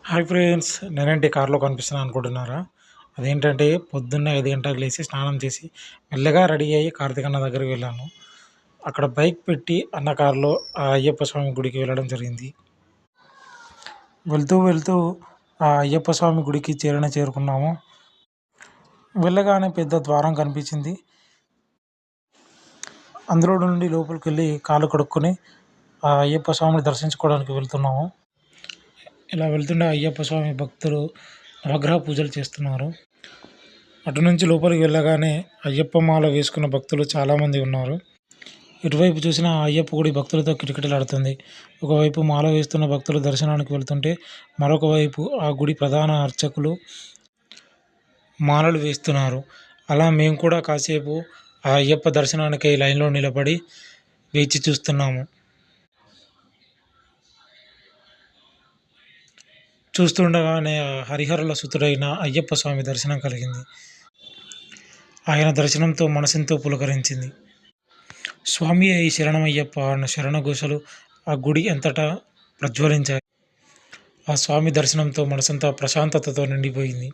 Hi friends! నేనేంటి కార్‌లో కనిపిస్తున్నాను అనుకుంటున్నారా? అదేంటంటే పొద్దున్నే 5 గంటలకు లేసి, స్నానం చేసి, మెల్లగా రెడీ అయ్యి కార్తీకన్న దగ్గరికి వెళ్ళాను. అక్కడ బైక్ పెట్టి అన్న కార్‌లో ఆ అయ్యప్ప స్వామి గుడికి వెళ్ళడం జరిగింది. వెళ్తూ ఆ అయ్యప్ప స్వామి గుడికి చేరుకున్నాము. వెళ్ళగానే పెద్ద ద్వారం కనిపించింది. అందులో నుండి లోపలికెళ్ళి కాళ్ళు కడుక్కొని ఆ అయ్యప్ప స్వామిని దర్శించుకోవడానికి వెళ్తున్నాము. ఇలా వెళ్తుండే అయ్యప్ప స్వామి భక్తులు నవగ్రహ పూజలు చేస్తున్నారు. అటు నుంచి లోపలికి వెళ్ళగానే అయ్యప్ప మాల వేసుకున్న భక్తులు చాలామంది ఉన్నారు. ఇటువైపు చూసినా ఆ అయ్యప్ప గుడి భక్తులతో కిటకిటలాడుతుంది. ఒకవైపు మాల వేస్తున్న భక్తులు దర్శనానికి వెళ్తుంటే, మరొక వైపు ఆ గుడి ప్రధాన అర్చకులు మాలలు వేస్తున్నారు. అలా మేము కూడా కాసేపు ఆ అయ్యప్ప దర్శనానికై లైన్‌లో నిలబడి వేచి చూస్తున్నాము. చూస్తుండగానే ఆ హరిహరుల సుతుడైన అయ్యప్ప స్వామి దర్శనం కలిగింది. ఆయన దర్శనంతో మనసెంతో పులకరించింది. స్వామియే శరణమయ్యప్ప అన్న శరణఘోషలు ఆ గుడి అంతటా ప్రజ్వలించాయి. ఆ స్వామి దర్శనంతో మనసంతా ప్రశాంతతతో నిండిపోయింది.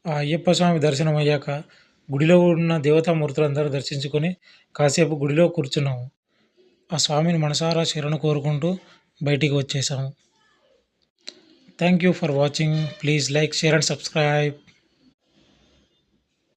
ఆ అయ్యప్ప స్వామి దర్శనమయ్యాక గుడిలో ఉన్న దేవతామూర్తులందరూ దర్శించుకొని కాసేపు గుడిలో కూర్చున్నాము. ఆ స్వామిని మనసారా శరణు కోరుకుంటూ బయటికి వచ్చేసాము. Thank you for watching. Please like, share and subscribe.